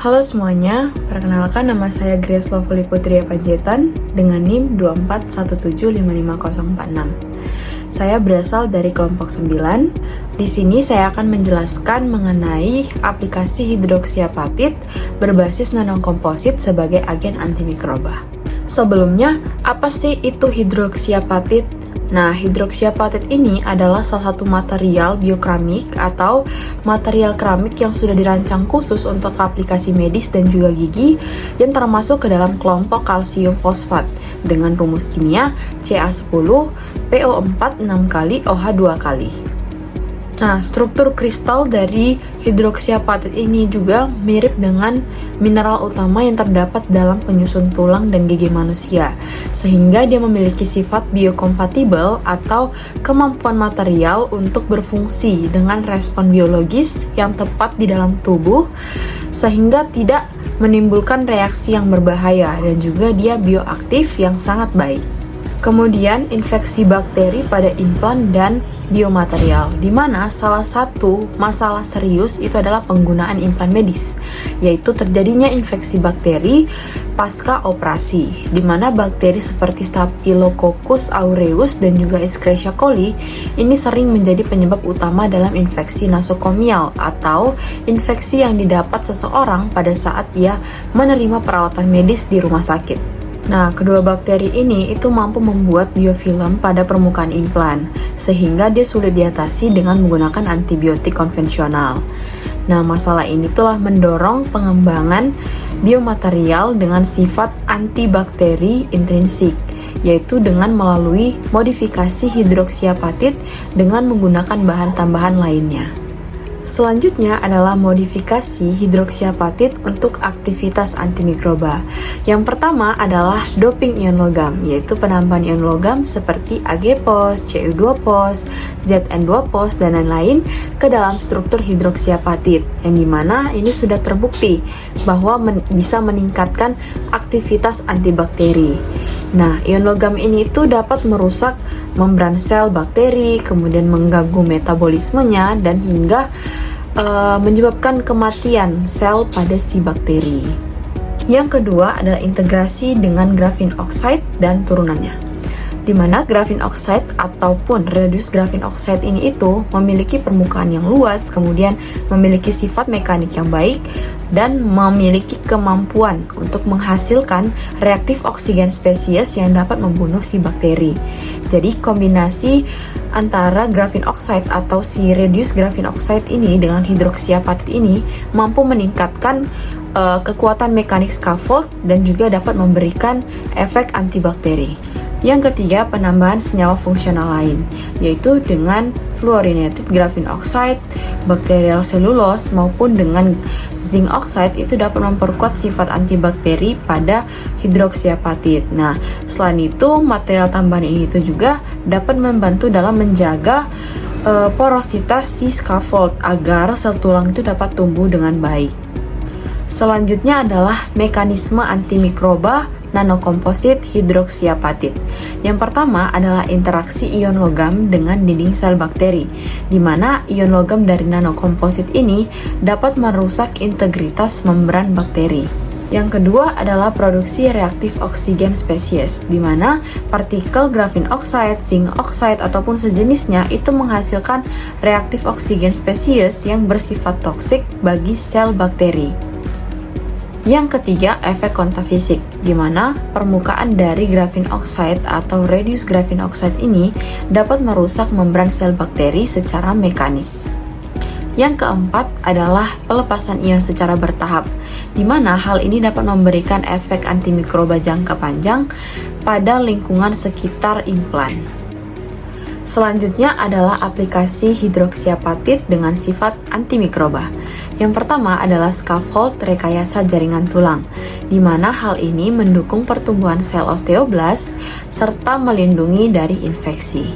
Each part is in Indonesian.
Halo semuanya, perkenalkan nama saya Grace Lovely Putri Panjaitan dengan NIM 241755046. Saya berasal dari kelompok 9. Di sini saya akan menjelaskan mengenai aplikasi hidroksiapatit berbasis nanokomposit sebagai agen antimikroba. Sebelumnya, apa sih itu hidroksiapatit? Nah, hidroksiapatit ini adalah salah satu material biokeramik atau material keramik yang sudah dirancang khusus untuk aplikasi medis dan juga gigi yang termasuk ke dalam kelompok kalsium fosfat dengan rumus kimia Ca10 PO4 6 kali OH 2 kali. Nah, struktur kristal dari hidroksiapatit ini juga mirip dengan mineral utama yang terdapat dalam penyusun tulang dan gigi manusia, sehingga dia memiliki sifat biokompatibel atau kemampuan material untuk berfungsi dengan respon biologis yang tepat di dalam tubuh, sehingga tidak menimbulkan reaksi yang berbahaya, dan juga dia bioaktif yang sangat baik. Kemudian, infeksi bakteri pada implan dan biomaterial, di mana salah satu masalah serius itu adalah penggunaan implan medis, yaitu terjadinya infeksi bakteri pasca operasi, di mana bakteri seperti Staphylococcus aureus dan juga Escherichia coli ini sering menjadi penyebab utama dalam infeksi nosokomial atau infeksi yang didapat seseorang pada saat dia menerima perawatan medis di rumah sakit. Nah, kedua bakteri ini itu mampu membuat biofilm pada permukaan implan, sehingga dia sulit diatasi dengan menggunakan antibiotik konvensional. Nah, masalah ini telah mendorong pengembangan biomaterial dengan sifat antibakteri intrinsik, yaitu dengan melalui modifikasi hidroksiapatit dengan menggunakan bahan tambahan lainnya. Selanjutnya adalah modifikasi hidroksiapatit untuk aktivitas antimikroba. Yang pertama adalah doping ion logam, yaitu penambahan ion logam seperti Ag+, Cu2+, Zn2+, dan lain-lain ke dalam struktur hidroksiapatit, yang dimana ini sudah terbukti bahwa bisa meningkatkan aktivitas antibakteri. Nah, ion logam ini itu dapat merusak membran sel bakteri, kemudian mengganggu metabolismenya, dan hingga menyebabkan kematian sel pada si bakteri. Yang kedua adalah integrasi dengan grafin oxide dan turunannya, di mana grafin oxide ataupun reduced grafin oxide ini itu memiliki permukaan yang luas, kemudian memiliki sifat mekanik yang baik, dan memiliki kemampuan untuk menghasilkan reaktif oksigen spesies yang dapat membunuh si bakteri. Jadi kombinasi antara grafin oxide atau si reduced grafin oxide ini dengan hidroksiapatit ini mampu meningkatkan kekuatan mekanik scaffold dan juga dapat memberikan efek antibakteri. Yang ketiga, penambahan senyawa fungsional lain, yaitu dengan fluorinated graphene oxide, bacterial cellulose, maupun dengan zinc oxide itu dapat memperkuat sifat antibakteri pada hidroksiapatit. Nah, selain itu, material tambahan ini itu juga dapat membantu dalam menjaga porositas si scaffold agar sel tulang itu dapat tumbuh dengan baik. Selanjutnya adalah mekanisme antimikroba nanokomposit hidroksiapatit. Yang pertama adalah interaksi ion logam dengan dinding sel bakteri, di mana ion logam dari nanokomposit ini dapat merusak integritas membran bakteri. Yang kedua adalah produksi reaktif oksigen spesies, di mana partikel grafin oxide, zinc oxide, ataupun sejenisnya itu menghasilkan reaktif oksigen spesies yang bersifat toksik bagi sel bakteri. Yang ketiga, efek kontak fisik, di mana permukaan dari grafin oxide atau reduced grafin oxide ini dapat merusak membran sel bakteri secara mekanis. Yang keempat adalah pelepasan ion secara bertahap, di mana hal ini dapat memberikan efek antimikroba jangka panjang pada lingkungan sekitar implan. Selanjutnya adalah aplikasi hidroksiapatit dengan sifat antimikroba. Yang pertama adalah scaffold rekayasa jaringan tulang, di mana hal ini mendukung pertumbuhan sel osteoblast serta melindungi dari infeksi.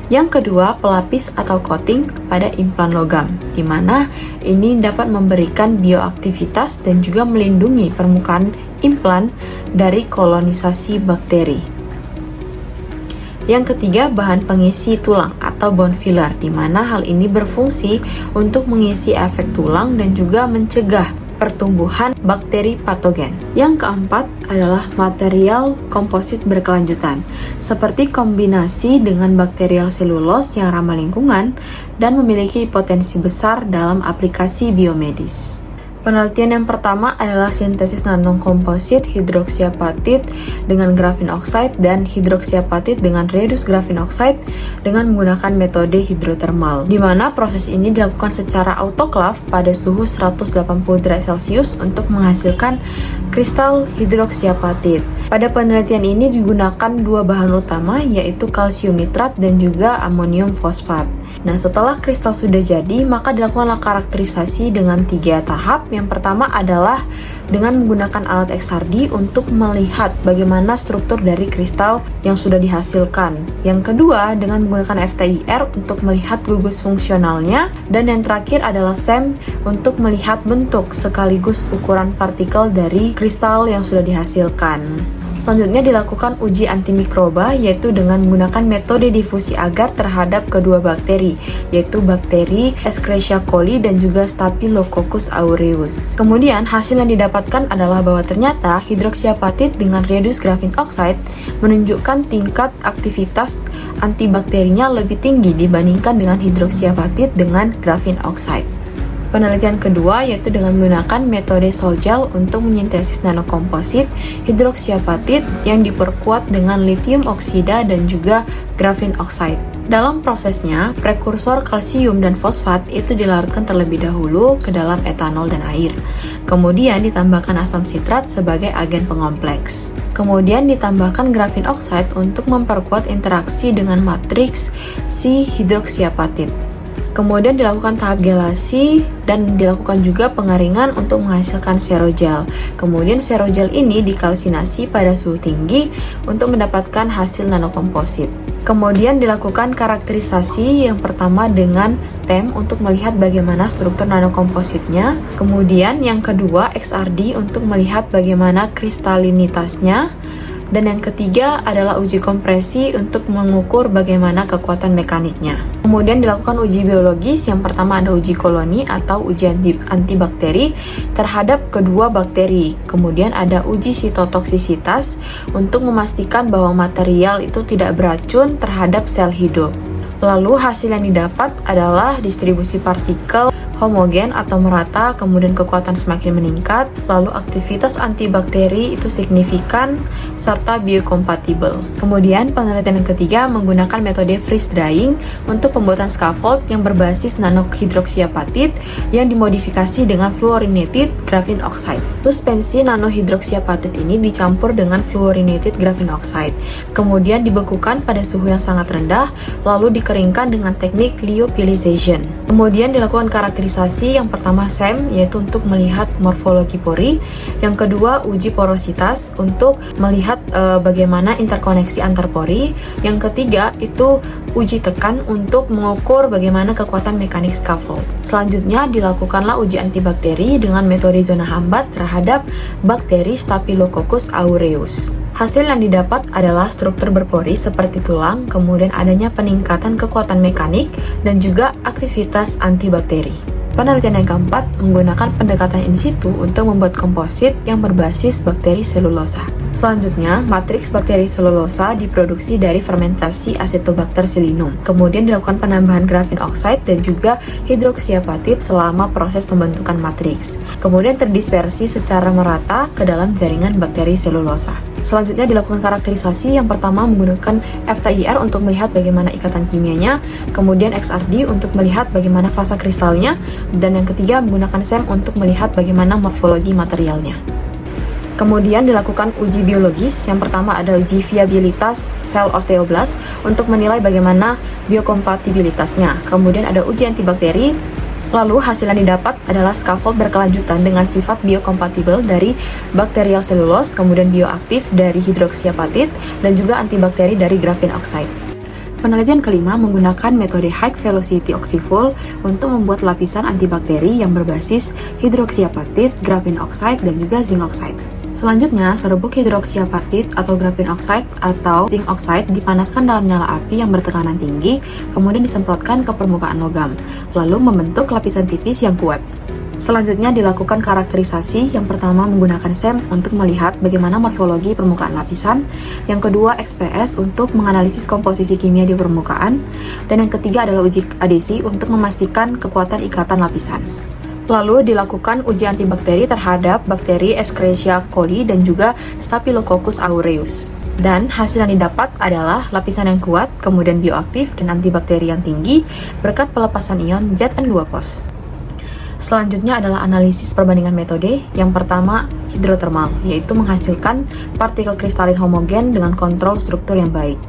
Yang kedua, pelapis atau coating pada implan logam, di mana ini dapat memberikan bioaktivitas dan juga melindungi permukaan implan dari kolonisasi bakteri. Yang ketiga, bahan pengisi tulang atau bone filler, di mana hal ini berfungsi untuk mengisi efek tulang dan juga mencegah pertumbuhan bakteri patogen. Yang keempat adalah material komposit berkelanjutan, seperti kombinasi dengan bakterial selulos yang ramah lingkungan dan memiliki potensi besar dalam aplikasi biomedis. Penelitian yang pertama adalah sintesis nanokomposit hidroksiapatit dengan grafin oxide dan hidroksiapatit dengan reduced grafin oxide dengan menggunakan metode hidrotermal, di mana proses ini dilakukan secara autoclave pada suhu 180 derajat Celcius untuk menghasilkan kristal hidroksiapatit. Pada penelitian ini digunakan dua bahan utama, yaitu kalsium nitrat dan juga amonium fosfat. Nah, setelah kristal sudah jadi, maka dilakukanlah karakterisasi dengan 3 tahap. Yang pertama adalah dengan menggunakan alat XRD untuk melihat bagaimana struktur dari kristal yang sudah dihasilkan. Yang kedua, dengan menggunakan FTIR untuk melihat gugus fungsionalnya. Dan yang terakhir adalah SEM untuk melihat bentuk sekaligus ukuran partikel dari kristal yang sudah dihasilkan. Selanjutnya dilakukan uji antimikroba, yaitu dengan menggunakan metode difusi agar terhadap kedua bakteri, yaitu bakteri Escherichia coli dan juga Staphylococcus aureus. Kemudian hasil yang didapatkan adalah bahwa ternyata hidroksiapatit dengan reduced grafin oxide menunjukkan tingkat aktivitas antibakterinya lebih tinggi dibandingkan dengan hidroksiapatit dengan grafin oxide. Penelitian kedua yaitu dengan menggunakan metode Sol-Gel untuk menyintesis nanokomposit hidroksiapatit yang diperkuat dengan lithium oksida dan juga grafin oxide. Dalam prosesnya, prekursor kalsium dan fosfat itu dilarutkan terlebih dahulu ke dalam etanol dan air. Kemudian ditambahkan asam sitrat sebagai agen pengompleks. Kemudian ditambahkan grafin oxide untuk memperkuat interaksi dengan matriks si hidroksiapatit. Kemudian dilakukan tahap gelasi dan dilakukan juga pengaringan untuk menghasilkan serogel. Kemudian serogel ini dikalsinasi pada suhu tinggi untuk mendapatkan hasil nanokomposit. Kemudian dilakukan karakterisasi yang pertama dengan TEM untuk melihat bagaimana struktur nanokompositnya. Kemudian yang kedua XRD untuk melihat bagaimana kristalinitasnya. Dan yang ketiga adalah uji kompresi untuk mengukur bagaimana kekuatan mekaniknya. Kemudian dilakukan uji biologis, yang pertama ada uji koloni atau uji antibakteri terhadap kedua bakteri. Kemudian ada uji sitotoksisitas untuk memastikan bahwa material itu tidak beracun terhadap sel hidup. Lalu hasil yang didapat adalah distribusi partikel homogen atau merata, kemudian kekuatan semakin meningkat, lalu aktivitas antibakteri itu signifikan, serta biokompatibel. Kemudian penelitian yang ketiga menggunakan metode freeze drying untuk pembuatan scaffold yang berbasis nanohidroksiapatit yang dimodifikasi dengan fluorinated grafin oxide. Suspensi nanohidroksiapatit ini dicampur dengan fluorinated grafin oxide, kemudian dibekukan pada suhu yang sangat rendah, lalu dikeringkan dengan teknik lyophilization. Kemudian dilakukan karakterisasi, yang pertama SEM yaitu untuk melihat morfologi pori, yang kedua uji porositas untuk melihat bagaimana interkoneksi antar pori, yang ketiga itu uji tekan untuk mengukur bagaimana kekuatan mekanik scaffold. Selanjutnya dilakukanlah uji antibakteri dengan metode zona hambat terhadap bakteri Staphylococcus aureus. Hasil yang didapat adalah struktur berpori seperti tulang, kemudian adanya peningkatan kekuatan mekanik dan juga aktivitas antibakteri. Penelitian yang keempat menggunakan pendekatan in situ untuk membuat komposit yang berbasis bakteri selulosa. Selanjutnya, matriks bakteri selulosa diproduksi dari fermentasi Acetobacter pseudomonas. Kemudian dilakukan penambahan grafin oxide dan juga hidroksiapatit selama proses pembentukan matriks. Kemudian terdispersi secara merata ke dalam jaringan bakteri selulosa. Selanjutnya dilakukan karakterisasi, yang pertama menggunakan FTIR untuk melihat bagaimana ikatan kimianya, kemudian XRD untuk melihat bagaimana fasa kristalnya, dan yang ketiga menggunakan SEM untuk melihat bagaimana morfologi materialnya. Kemudian dilakukan uji biologis, yang pertama ada uji viabilitas sel osteoblast untuk menilai bagaimana biokompatibilitasnya. Kemudian ada uji antibakteri. Lalu hasil yang didapat adalah scaffold berkelanjutan dengan sifat biokompatibel dari bakterial selulose, kemudian bioaktif dari hidroksiapatit, dan juga antibakteri dari grafin oxide. Penelitian kelima menggunakan metode high velocity oxyfuel untuk membuat lapisan antibakteri yang berbasis hidroksiapatit, grafin oxide, dan juga zinc oxide. Selanjutnya, serbuk hidroksiapatit atau grafin oxide atau zinc oxide dipanaskan dalam nyala api yang bertekanan tinggi, kemudian disemprotkan ke permukaan logam, lalu membentuk lapisan tipis yang kuat. Selanjutnya dilakukan karakterisasi, yang pertama menggunakan SEM untuk melihat bagaimana morfologi permukaan lapisan, yang kedua XPS untuk menganalisis komposisi kimia di permukaan, dan yang ketiga adalah uji adhesi untuk memastikan kekuatan ikatan lapisan. Lalu dilakukan uji antibakteri terhadap bakteri Escherichia coli dan juga Staphylococcus aureus. Dan hasil yang didapat adalah lapisan yang kuat, kemudian bioaktif dan antibakteri yang tinggi berkat pelepasan ion ZN2-POS. Selanjutnya adalah analisis perbandingan metode. Yang pertama, hidrotermal, yaitu menghasilkan partikel kristalin homogen dengan kontrol struktur yang baik.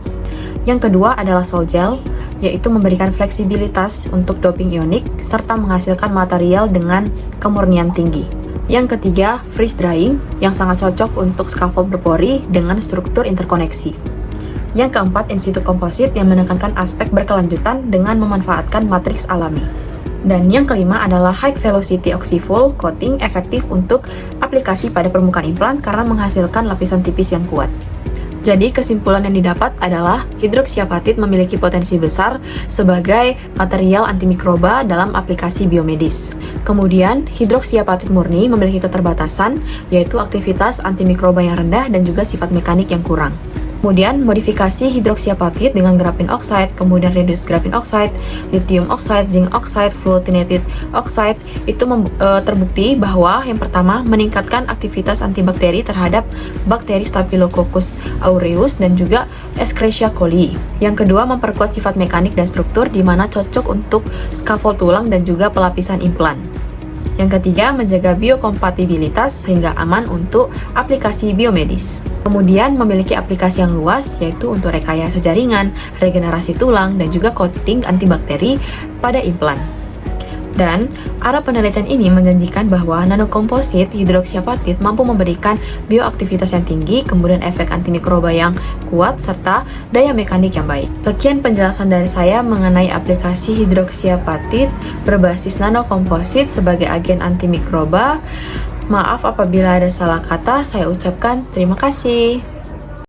Yang kedua adalah sol gel, yaitu memberikan fleksibilitas untuk doping ionik serta menghasilkan material dengan kemurnian tinggi. Yang ketiga, freeze drying, yang sangat cocok untuk scaffold berpori dengan struktur interkoneksi. Yang keempat, in situ composite, yang menekankan aspek berkelanjutan dengan memanfaatkan matriks alami. Dan yang kelima adalah high velocity oxyfull coating, efektif untuk aplikasi pada permukaan implan karena menghasilkan lapisan tipis yang kuat. Jadi kesimpulan yang didapat adalah hidroksiapatit memiliki potensi besar sebagai material antimikroba dalam aplikasi biomedis. Kemudian hidroksiapatit murni memiliki keterbatasan, yaitu aktivitas antimikroba yang rendah dan juga sifat mekanik yang kurang. Kemudian modifikasi hidroksiapatit dengan graphin oxide, kemudian reduced graphin oxide, lithium oxide, zinc oxide, fluorinated oxide itu terbukti bahwa yang pertama meningkatkan aktivitas antibakteri terhadap bakteri Staphylococcus aureus dan juga Escherichia coli. Yang kedua memperkuat sifat mekanik dan struktur di mana cocok untuk scaffold tulang dan juga pelapisan implan. Yang ketiga, menjaga biokompatibilitas sehingga aman untuk aplikasi biomedis. Kemudian memiliki aplikasi yang luas, yaitu untuk rekayasa jaringan, regenerasi tulang, dan juga coating antibakteri pada implan. Dan arah penelitian ini menjanjikan bahwa nanokomposit hidroksiapatit mampu memberikan bioaktivitas yang tinggi, kemudian efek antimikroba yang kuat, serta daya mekanik yang baik. Sekian penjelasan dari saya mengenai aplikasi hidroksiapatit berbasis nanokomposit sebagai agen antimikroba. Maaf apabila ada salah kata, saya ucapkan terima kasih.